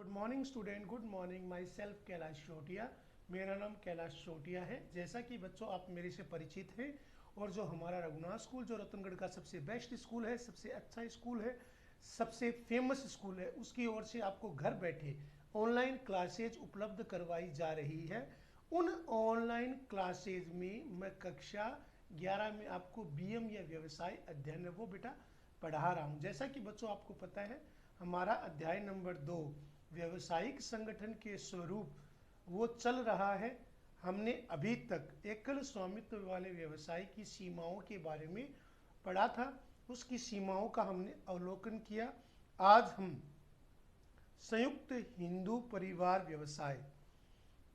Good morning student, good morning. My self Kailash Shotiya. मेरा नाम कैलाश शोटिया है। जैसा कि बच्चों आप मेरे से परिचित हैं और जो हमारा रघुनाथ स्कूल जो रतनगढ़ का सबसे बेस्ट स्कूल है, सबसे अच्छा स्कूल है, सबसे फेमस स्कूल है, उसकी ओर से आपको घर बैठे ऑनलाइन क्लासेज उपलब्ध करवाई जा रही है। उन ऑनलाइन क्लासेज में मैं कक्षा 11 में आपको बीएम या व्यवसाय अध्ययन वो बेटा पढ़ा रहा हूँ। जैसा कि बच्चों आपको पता है, हमारा अध्याय नंबर 2 व्यवसायिक संगठन के स्वरूप वो चल रहा है। हमने अभी तक एकल स्वामित्व वाले व्यवसाय की सीमाओं के बारे में पढ़ा था, उसकी सीमाओं का हमने अवलोकन किया। आज हम संयुक्त हिंदू परिवार व्यवसाय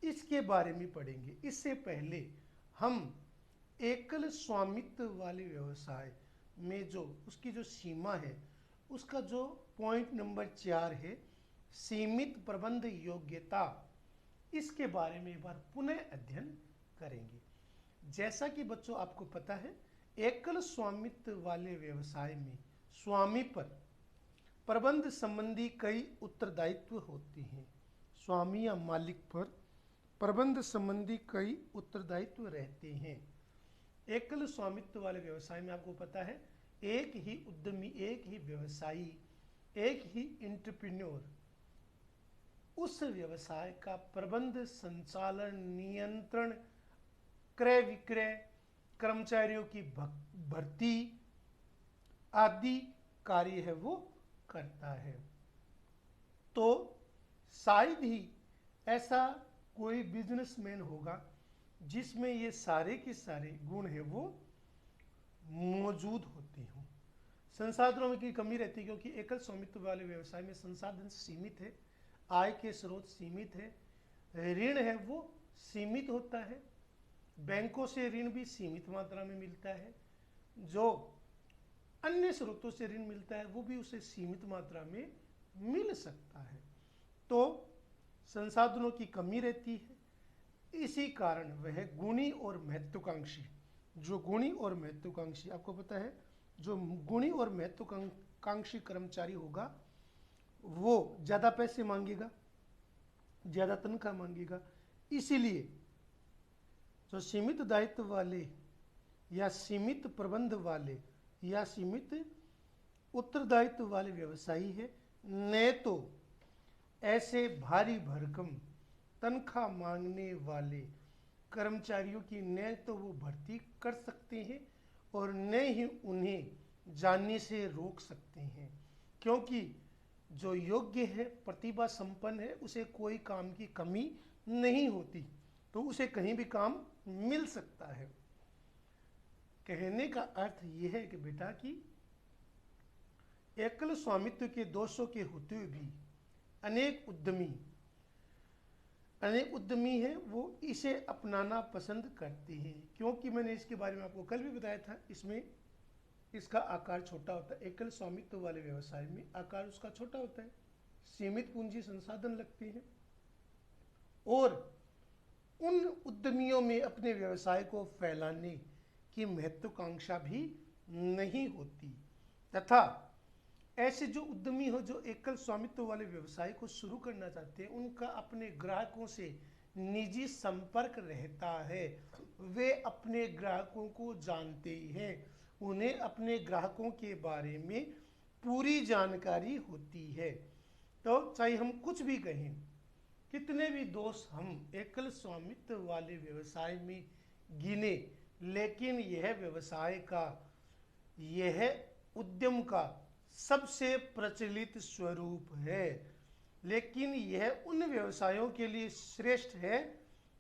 इसके बारे में पढ़ेंगे। इससे पहले हम एकल स्वामित्व वाले व्यवसाय में जो उसकी जो सीमा है, उसका जो पॉइंट नंबर 4 है, सीमित प्रबंध योग्यता, इसके बारे में एक बार पुनः अध्ययन करेंगे। जैसा कि बच्चों आपको पता है, एकल स्वामित्व वाले व्यवसाय में स्वामी पर प्रबंध संबंधी कई उत्तरदायित्व होते हैं। स्वामी या मालिक पर प्रबंध संबंधी कई उत्तरदायित्व रहते हैं। एकल स्वामित्व वाले व्यवसाय में आपको पता है, एक ही उद्यमी, एक ही व्यवसायी, एक ही एंटरप्रेन्योर उस व्यवसाय का प्रबंध, संचालन, नियंत्रण, क्रय विक्रय, कर्मचारियों की भर्ती आदि कार्य है वो करता है। तो शायद ही ऐसा कोई बिजनेसमैन होगा जिसमें ये सारे के सारे गुण है वो मौजूद होते हों। संसाधनों में की कमी रहती है, क्योंकि एकल स्वामित्व वाले व्यवसाय में संसाधन सीमित है, आय के स्रोत सीमित है, ऋण है वो सीमित होता है, बैंकों से ऋण भी सीमित मात्रा में मिलता है, जो अन्य स्रोतों से ऋण मिलता है वो भी उसे सीमित मात्रा में मिल सकता है। तो संसाधनों की कमी रहती है। इसी कारण वह गुणी और महत्वाकांक्षी, जो गुणी और महत्वाकांक्षी आपको पता है, जो गुणी और महत्वाकांक्षी कर्मचारी होगा वो ज़्यादा पैसे मांगेगा, ज़्यादा तनख्वाह मांगेगा। इसीलिए जो सीमित दायित्व वाले या सीमित प्रबंध वाले या सीमित उत्तरदायित्व वाले व्यवसायी है, न तो ऐसे भारी भरकम तनख्वाह मांगने वाले कर्मचारियों की न तो वो भर्ती कर सकते हैं और न ही उन्हें जानने से रोक सकते हैं, क्योंकि जो योग्य है, प्रतिभा संपन्न है, उसे कोई काम की कमी नहीं होती, तो उसे कहीं भी काम मिल सकता है। कहने का अर्थ यह है कि बेटा कि एकल स्वामित्व के दोषों के होते हुए भी अनेक उद्यमी हैं वो इसे अपनाना पसंद करते हैं, क्योंकि मैंने इसके बारे में आपको कल भी बताया था। इसमें इसका आकार छोटा होता है। एकल स्वामित्व वाले व्यवसाय में आकार उसका छोटा होता है, सीमित पूंजी संसाधन लगते हैं और उन उद्यमियों में अपने व्यवसाय को फैलाने की महत्वाकांक्षा भी नहीं होती, तथा ऐसे जो उद्यमी हो जो एकल स्वामित्व वाले व्यवसाय को शुरू करना चाहते हैं, उनका अपने ग्राहकों से निजी संपर्क रहता है। वे अपने ग्राहकों को जानते ही हैं, उन्हें अपने ग्राहकों के बारे में पूरी जानकारी होती है। तो चाहे हम कुछ भी कहें, कितने भी दोष हम एकल स्वामित्व वाले व्यवसाय में गिने, लेकिन यह व्यवसाय का, यह उद्यम का सबसे प्रचलित स्वरूप है। लेकिन यह उन व्यवसायों के लिए श्रेष्ठ है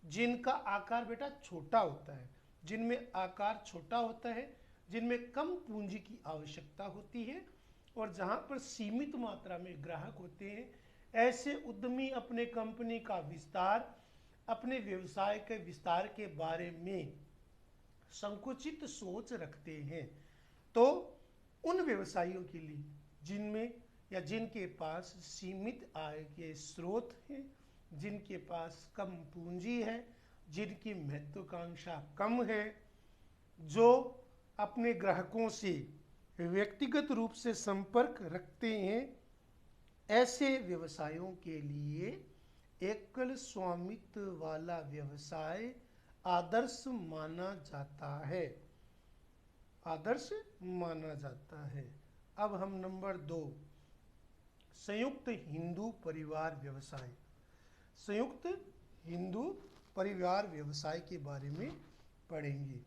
जिनका आकार बेटा छोटा होता है, जिनमें आकार छोटा होता है, जिनमें कम पूंजी की आवश्यकता होती है और जहां पर सीमित मात्रा में ग्राहक होते हैं। ऐसे उद्यमी अपने कंपनी का विस्तार, अपने व्यवसाय के विस्तार के बारे में संकुचित सोच रखते हैं। तो उन व्यवसायियों के लिए जिनमें या जिनके पास सीमित आय के स्रोत हैं, जिनके पास कम पूंजी है, जिनकी महत्वाकांक्षा कम है, जो अपने ग्राहकों से व्यक्तिगत रूप से संपर्क रखते हैं, ऐसे व्यवसायों के लिए एकल स्वामित्व वाला व्यवसाय आदर्श माना जाता है। आदर्श माना जाता है। अब हम नंबर 2, संयुक्त हिंदू परिवार व्यवसाय। संयुक्त हिंदू परिवार व्यवसाय के बारे में पढ़ेंगे।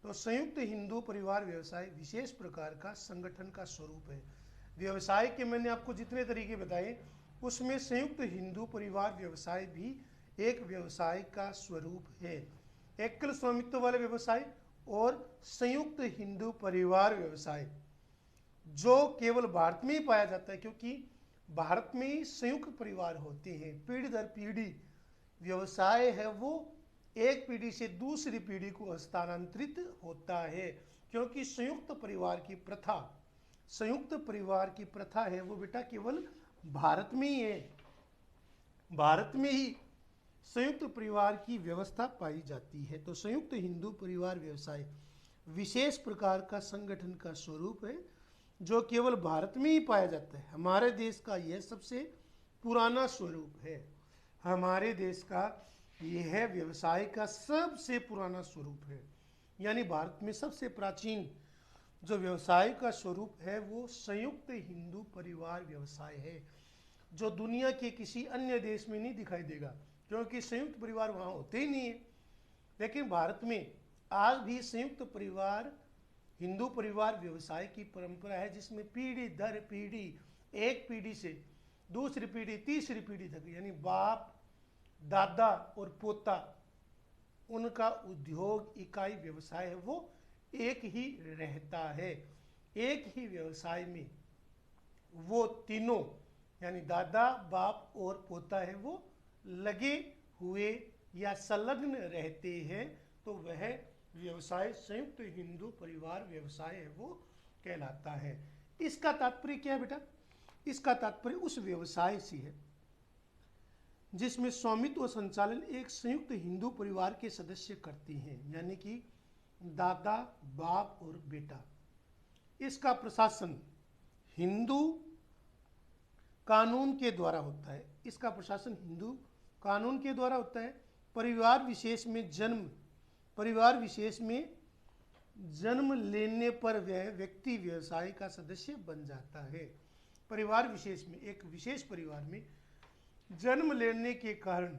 तो संयुक्त हिंदू परिवार व्यवसाय विशेष प्रकार का संगठन का स्वरूप है। व्यवसाय के मैंने आपको जितने तरीके बताए उसमें संयुक्त हिंदू परिवार व्यवसाय भी एक व्यवसाय का स्वरूप है। एकल स्वामित्व वाले व्यवसाय और संयुक्त हिंदू परिवार व्यवसाय जो केवल भारत में ही पाया जाता है, क्योंकि भारत में ही संयुक्त परिवार होते हैं। पीढ़ी दर पीढ़ी व्यवसाय है वो एक पीढ़ी से दूसरी पीढ़ी को हस्तांतरित होता है, क्योंकि संयुक्त परिवार की प्रथा है वो बेटा केवल भारत में ही है। भारत में ही संयुक्त परिवार की व्यवस्था पाई जाती है। तो संयुक्त हिंदू परिवार व्यवसाय विशेष प्रकार का संगठन का स्वरूप है जो केवल भारत में ही पाया जाता है। हमारे देश का यह सबसे पुराना स्वरूप है। हमारे देश का यह व्यवसाय का सबसे पुराना स्वरूप है। यानी भारत में सबसे प्राचीन जो व्यवसाय का स्वरूप है वो संयुक्त हिंदू परिवार व्यवसाय है, जो दुनिया के किसी अन्य देश में नहीं दिखाई देगा, क्योंकि संयुक्त परिवार वहाँ होते ही नहीं है। लेकिन भारत में आज भी संयुक्त परिवार हिंदू परिवार व्यवसाय की परंपरा है, जिसमें पीढ़ी दर पीढ़ी, एक पीढ़ी से दूसरी पीढ़ी तीसरी पीढ़ी तक, यानी बाप दादा और पोता, उनका उद्योग इकाई व्यवसाय है वो एक ही रहता है। एक ही व्यवसाय में वो तीनों यानी दादा बाप और पोता है वो लगे हुए या संलग्न रहते हैं, तो वह व्यवसाय संयुक्त हिंदू परिवार व्यवसाय है वो कहलाता है। इसका तात्पर्य क्या है बेटा? इसका तात्पर्य उस व्यवसाय से है जिसमें स्वामित्व और संचालन एक संयुक्त हिंदू परिवार के सदस्य करते हैं, यानी कि दादा बाप और बेटा। इसका प्रशासन हिंदू कानून के द्वारा होता है। इसका प्रशासन हिंदू कानून के द्वारा होता है। परिवार विशेष में जन्म लेने पर वह व्यक्ति व्यवसाय का सदस्य बन जाता है। परिवार विशेष में, एक विशेष परिवार में जन्म लेने के कारण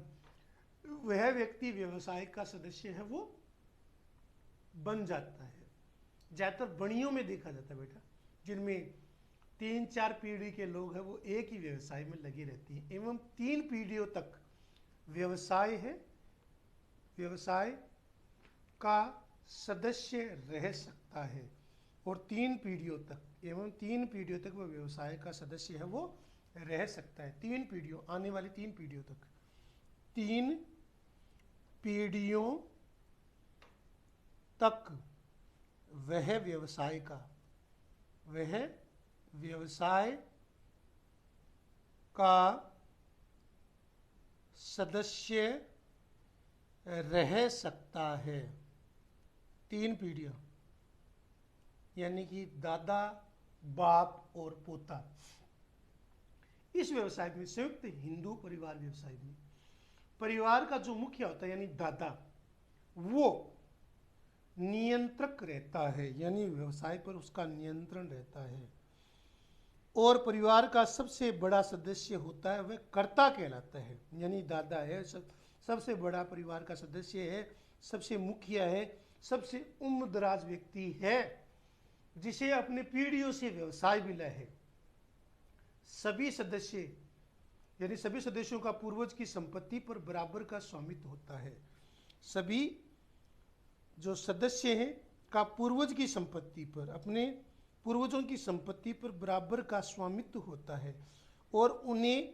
वह व्यक्ति व्यवसाय का सदस्य है वो बन जाता है। ज़्यादातर बड़ियों में देखा जाता है बेटा, जिनमें 3-4 पीढ़ी के लोग हैं वो एक ही व्यवसाय में लगे रहते हैं एवं 3 पीढ़ियों तक व्यवसाय का सदस्य रह सकता है। और 3 पीढ़ियों तक वह व्यवसाय का सदस्य है वो रह सकता है। 3 पीढ़ियों, आने वाली 3 पीढ़ियों तक, 3 पीढ़ियों तक वह व्यवसाय का सदस्य रह सकता है। 3 पीढ़ियां यानी कि दादा बाप और पोता। इस व्यवसाय में, संयुक्त हिंदू परिवार व्यवसाय में, परिवार का जो मुखिया होता है यानी दादा, वो नियंत्रक रहता है, यानी व्यवसाय पर उसका नियंत्रण रहता है। और परिवार का सबसे बड़ा सदस्य होता है वह कर्ता कहलाता है, यानी दादा है, सबसे बड़ा परिवार का सदस्य है, सबसे मुखिया है, सबसे उम्रदराज व्यक्ति है, जिसे अपने पीढ़ियों से व्यवसाय मिला है। सभी सदस्यों का पूर्वज की संपत्ति पर बराबर का स्वामित्व होता है। सभी जो सदस्य हैं का पूर्वज की संपत्ति पर, अपने पूर्वजों की संपत्ति पर बराबर का स्वामित्व होता है और उन्हें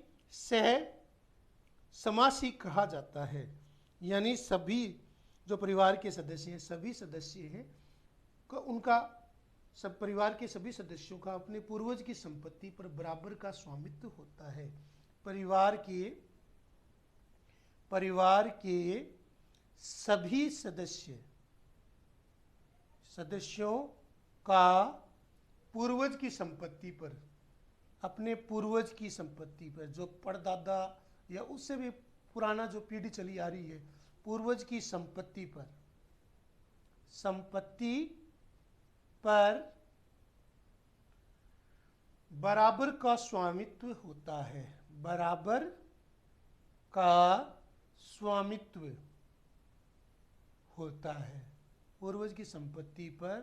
समासी कहा जाता है। यानी सभी जो परिवार के सदस्य हैं, सभी सदस्य हैं उनका, सब परिवार के सभी सदस्यों का अपने पूर्वज की संपत्ति पर बराबर का स्वामित्व होता है। परिवार के सभी सदस्यों का पूर्वज की संपत्ति पर अपने पूर्वज की संपत्ति पर, जो परदादा या उससे भी पुराना जो पीढ़ी चली आ रही है, पूर्वज की संपत्ति पर बराबर का स्वामित्व होता है। बराबर का स्वामित्व होता है। पूर्वज की संपत्ति पर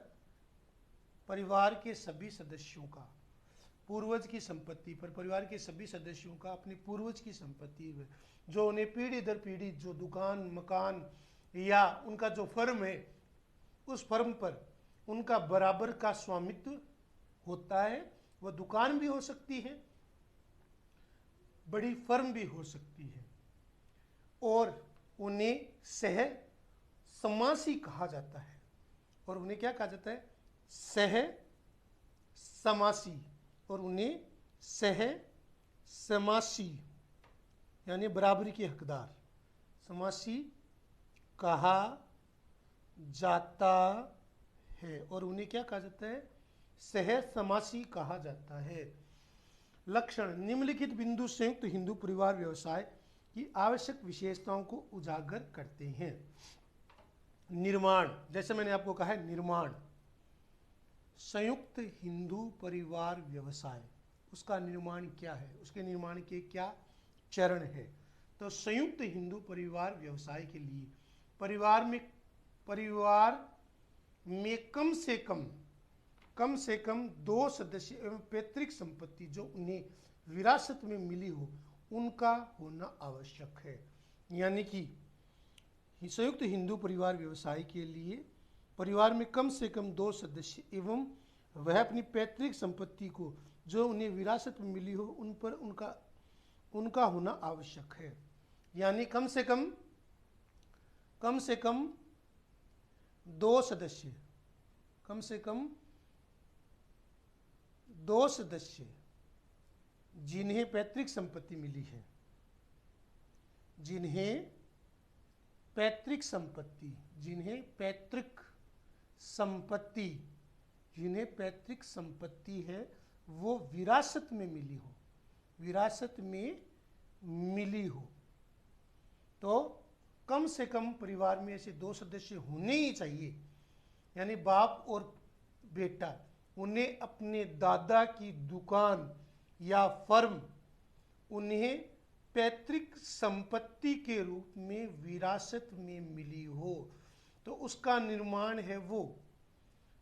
परिवार के सभी सदस्यों का, पूर्वज की संपत्ति पर परिवार के सभी सदस्यों का अपने पूर्वज की संपत्ति में, जो उन्हें पीढ़ी दर पीढ़ी जो दुकान मकान या उनका जो फर्म है, उस फर्म पर उनका बराबर का स्वामित्व होता है। वह दुकान भी हो सकती है, बड़ी फर्म भी हो सकती है, और उन्हें सह समासी कहा जाता है। और उन्हें क्या कहा जाता है? सह समासी। और उन्हें सह समासी यानी बराबरी के हकदार समासी कहा जाता है। और उन्हें क्या कहा जाता है? सह समासी कहा जाता है। लक्षण: निम्नलिखित बिंदु संयुक्त हिंदू परिवार व्यवसाय की आवश्यक विशेषताओं को उजागर करते हैं। निर्माण, जैसे मैंने आपको कहा है, निर्माण संयुक्त हिंदू परिवार व्यवसाय, उसका निर्माण क्या है, उसके निर्माण के क्या चरण है। तो संयुक्त हिंदू परिवार व्यवसाय के लिए परिवार में कम से कम 2 सदस्य एवं पैतृक संपत्ति जो उन्हें विरासत में मिली हो, उनका होना आवश्यक है। यानी कि संयुक्त हिंदू परिवार व्यवसाय के लिए परिवार में कम से कम 2 सदस्य एवं वह अपनी पैतृक संपत्ति को जो उन्हें विरासत में मिली हो, उन पर उनका होना आवश्यक है। यानी कम से कम 2 सदस्य, कम से कम 2 सदस्य जिन्हें पैतृक संपत्ति मिली है, जिन्हें पैतृक संपत्ति है वो विरासत में मिली हो, तो कम से कम परिवार में ऐसे 2 सदस्य होने ही चाहिए। यानी बाप और बेटा, उन्हें अपने दादा की दुकान या फर्म उन्हें पैतृक संपत्ति के रूप में विरासत में मिली हो, तो उसका निर्माण है वो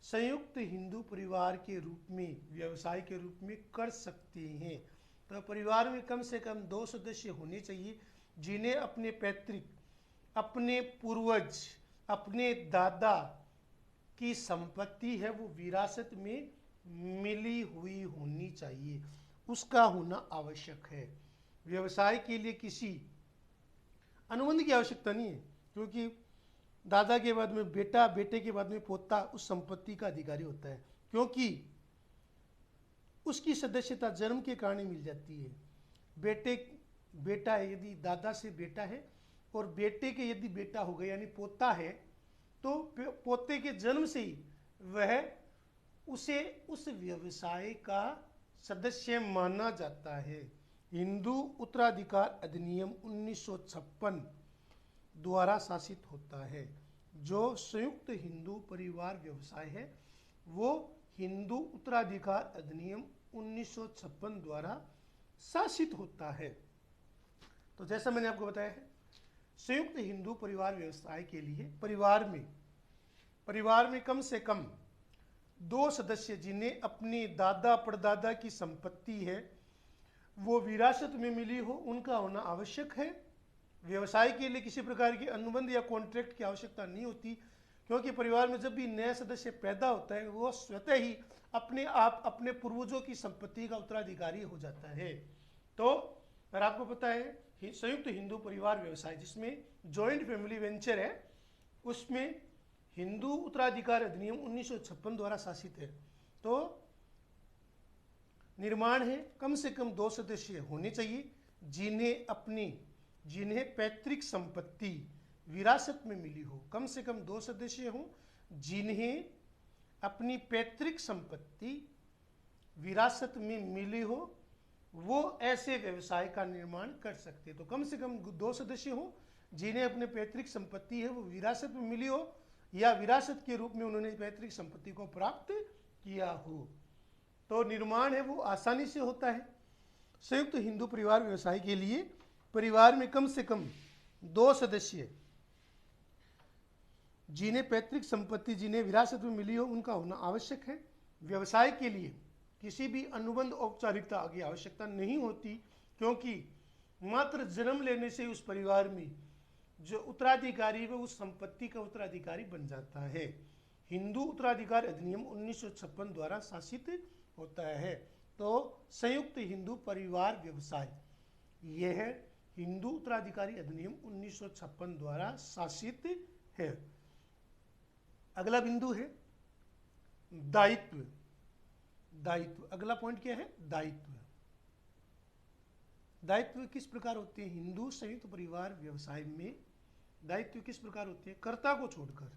संयुक्त हिंदू परिवार के रूप में, व्यवसाय के रूप में कर सकते हैं। तो परिवार में कम से कम 2 सदस्य होने चाहिए जिन्हें अपने पैतृक, अपने पूर्वज, अपने दादा की संपत्ति है वो विरासत में मिली हुई होनी चाहिए, उसका होना आवश्यक है। व्यवसाय के लिए किसी अनुबंध की आवश्यकता नहीं है, क्योंकि दादा के बाद में बेटा, बेटे के बाद में पोता उस संपत्ति का अधिकारी होता है, क्योंकि उसकी सदस्यता जन्म के कारण ही मिल जाती है। बेटा है, यदि दादा से बेटा है और बेटे के यदि बेटा हो गया यानी पोता है, तो पोते के जन्म से ही वह उसे उस व्यवसाय का सदस्य माना जाता है। हिंदू उत्तराधिकार अधिनियम 1956 द्वारा शासित होता है। जो संयुक्त हिंदू परिवार व्यवसाय है वो हिंदू उत्तराधिकार अधिनियम 1956 द्वारा शासित होता है। तो जैसा मैंने आपको बताया है, संयुक्त हिंदू परिवार व्यवसाय के लिए परिवार में कम से कम 2 सदस्य जिन्हें अपनी दादा परदादा की संपत्ति है वो विरासत में मिली हो, उनका होना आवश्यक है। व्यवसाय के लिए किसी प्रकार की अनुबंध या कॉन्ट्रैक्ट की आवश्यकता नहीं होती, क्योंकि परिवार में जब भी नया सदस्य पैदा होता है वो स्वतः ही अपने आप अपने पूर्वजों की संपत्ति का उत्तराधिकारी हो जाता है। तो अगर आपको पता है संयुक्त हिंदू परिवार व्यवसाय जिसमें जॉइंट फैमिली वेंचर है, उसमें हिंदू उत्तराधिकार अधिनियम 1956 द्वारा शासित है। तो निर्माण है कम से कम 2 सदस्य होने चाहिए जिन्हें पैतृक संपत्ति विरासत में मिली हो। कम से कम 2 सदस्य हों जिन्हें अपनी पैतृक संपत्ति विरासत में मिली हो वो ऐसे व्यवसाय का निर्माण कर सकते हैं। तो कम से कम 2 सदस्य हो जिन्हें अपने पैतृक संपत्ति है वो विरासत में मिली हो या विरासत के रूप में उन्होंने पैतृक संपत्ति को प्राप्त किया हो। तो निर्माण है वो आसानी से होता है। संयुक्त हिंदू परिवार व्यवसाय के लिए परिवार में कम से कम 2 सदस्य जिन्हें पैतृक संपत्ति जिन्हें विरासत में मिली हो उनका होना आवश्यक है। व्यवसाय के लिए किसी भी अनुबंध औपचारिकता की आवश्यकता नहीं होती, क्योंकि मात्र जन्म लेने से उस परिवार में जो उत्तराधिकारी वो उस संपत्ति का उत्तराधिकारी बन जाता है। हिंदू उत्तराधिकार अधिनियम 1956 द्वारा शासित होता है। तो संयुक्त हिंदू परिवार व्यवसाय यह हिंदू उत्तराधिकारी अधिनियम 1956 द्वारा शासित है। अगला बिंदु है दायित्व। दायित्व, अगला पॉइंट क्या है? दायित्व। दायित्व किस प्रकार होते हैं? हिंदू संयुक्त परिवार व्यवसाय में दायित्व किस प्रकार होते हैं? कर्ता को छोड़कर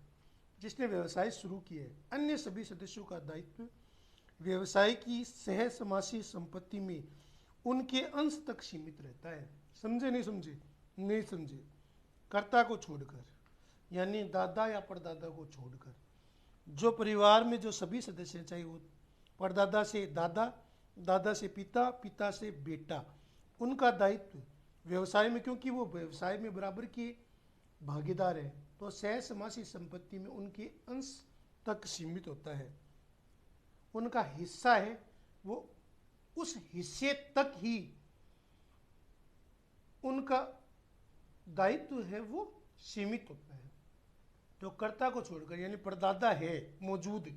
जिसने व्यवसाय शुरू किया है, अन्य सभी सदस्यों का दायित्व व्यवसाय की सह समासी संपत्ति में उनके अंश तक सीमित रहता है। समझे नहीं समझे? नहीं समझे। कर्ता को छोड़कर यानी दादा या परदादा को छोड़कर जो परिवार में जो सभी सदस्य हैं, चाहे वो परदादा से दादा, दादा से पिता, पिता से बेटा, उनका दायित्व व्यवसाय में, क्योंकि वो व्यवसाय में बराबर के भागीदार हैं, तो सह समासी संपत्ति में उनके अंश तक सीमित होता है। उनका हिस्सा है वो उस हिस्से तक ही उनका दायित्व है वो सीमित होता है। तो कर्ता को छोड़कर यानी परदादा है मौजूद,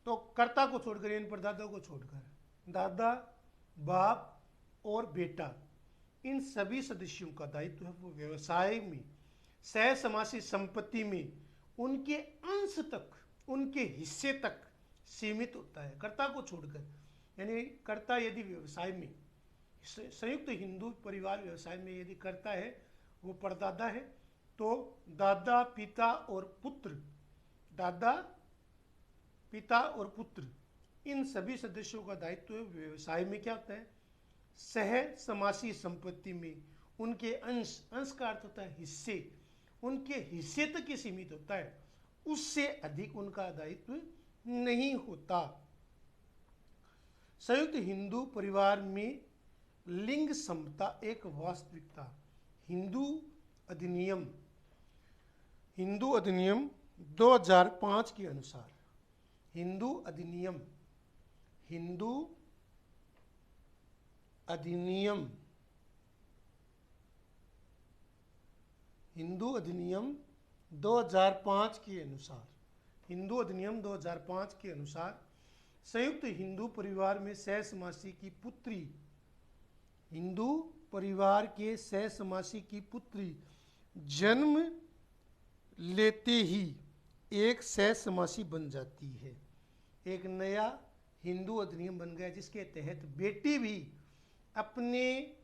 तो कर्ता को छोड़कर यानी परदादा को छोड़कर दादा, बाप और बेटा, इन सभी सदस्यों का दायित्व है वो व्यवसाय में सह समासी संपत्ति में उनके अंश तक, उनके हिस्से तक सीमित होता है। कर्ता को छोड़कर यानी कर्ता यदि व्यवसाय में संयुक्त हिंदू परिवार व्यवसाय में यदि कर्ता है वो परदादा है, तो दादा, पिता और पुत्र, दादा, पिता और पुत्र, इन सभी सदस्यों का दायित्व व्यवसाय में क्या होता है? सह समासी संपत्ति में उनके अंश, अंश का अर्थ होता है हिस्से, उनके हिस्से तक ही सीमित होता है, उससे अधिक उनका दायित्व नहीं होता। संयुक्त हिंदू परिवार में लिंग समता एक वास्तविकता। हिंदू अधिनियम 2005 के अनुसार, हिंदू अधिनियम 2005 के अनुसार, हिंदू अधिनियम 2005 के अनुसार संयुक्त हिंदू परिवार में सह समासी की पुत्री, हिंदू परिवार के सह समासी की पुत्री जन्म लेते ही एक सह समासी बन जाती है। एक नया हिंदू अधिनियम बन गया जिसके तहत बेटी भी अपने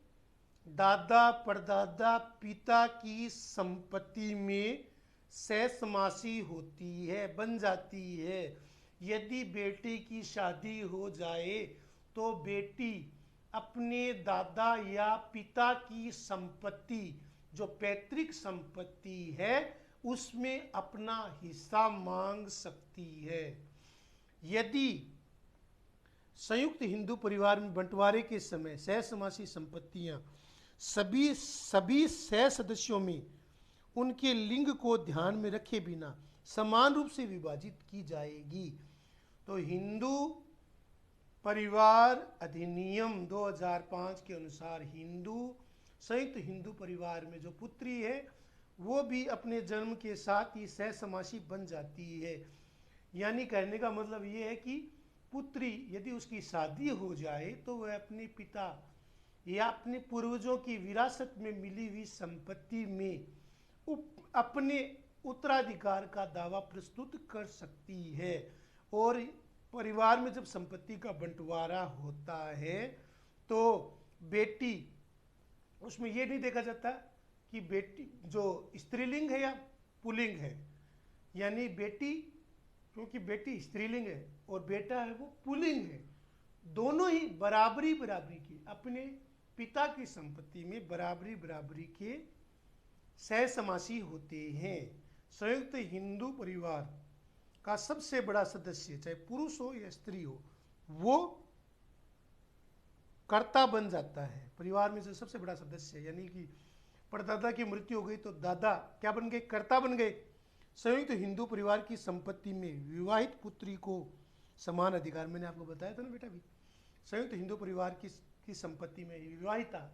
दादा, परदादा, पिता की संपत्ति में सह समासी होती है, बन जाती है। यदि बेटी की शादी हो जाए तो बेटी अपने दादा या पिता की संपत्ति, जो पैतृक संपत्ति है, उसमें अपना हिस्सा मांग सकती है। यदि संयुक्त हिंदू परिवार में बंटवारे के समय सह समासी संपत्तियां सभी सह सदस्यों में उनके लिंग को ध्यान में रखे बिना समान रूप से विभाजित की जाएगी। तो हिंदू परिवार अधिनियम 2005 के अनुसार संयुक्त हिंदू परिवार में जो पुत्री है वो भी अपने जन्म के साथ ही सह समासी बन जाती है। यानी कहने का मतलब ये है कि पुत्री यदि उसकी शादी हो जाए तो वह अपने पिता या अपने पूर्वजों की विरासत में मिली हुई संपत्ति में अपने उत्तराधिकार का दावा प्रस्तुत कर सकती है। और परिवार में जब संपत्ति का बंटवारा होता है तो बेटी, उसमें ये नहीं देखा जाता कि बेटी जो स्त्रीलिंग है या पुल्लिंग है, यानी बेटी, क्योंकि बेटी स्त्रीलिंग है और बेटा है वो पुल्लिंग है, दोनों ही बराबरी बराबरी की अपने पिता की संपत्ति में बराबरी बराबरी के सहसमासी होते हैं। संयुक्त हिंदू परिवार का सबसे बड़ा सदस्य, चाहे पुरुष हो या स्त्री हो, वो कर्ता बन जाता है। परिवार में जो सबसे बड़ा सदस्य, यानी कि परदादा की मृत्यु हो गई तो दादा क्या बन गए? कर्ता बन गए। संयुक्त हिंदू परिवार की संपत्ति में विवाहित पुत्री को समान अधिकार, मैंने आपको बताया था ना बेटा भी, संयुक्त हिंदू परिवार की संपत्ति में विवाहिता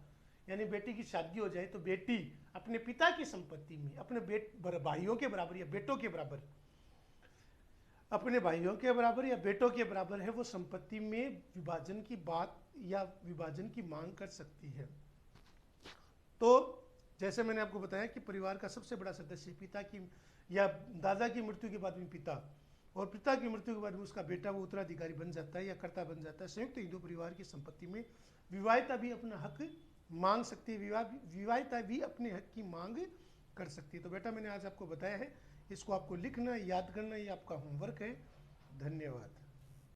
यानी बेटी की शादी हो जाए तो बेटी अपने पिता की संपत्ति में अपने भाइयों के बराबर या बेटों के बराबर, अपने भाइयों के बराबर या बेटों के बराबर है, वो संपत्ति में विभाजन की बात या विभाजन की मांग कर सकती है। तो जैसे मैंने आपको बताया कि परिवार का सबसे बड़ा सदस्य पिता की या दादा की मृत्यु के बाद में पिता, और पिता की मृत्यु के बाद में उसका बेटा वो उत्तराधिकारी बन जाता है या कर्ता बन जाता है। संयुक्त हिंदू परिवार की संपत्ति में विवाहिता भी अपना हक मांग सकती है, विवाहिता भी अपने हक की मांग कर सकती है। तो बेटा मैंने आज आपको बताया है, इसको आपको लिखना, याद करना, ये आपका होमवर्क है। धन्यवाद।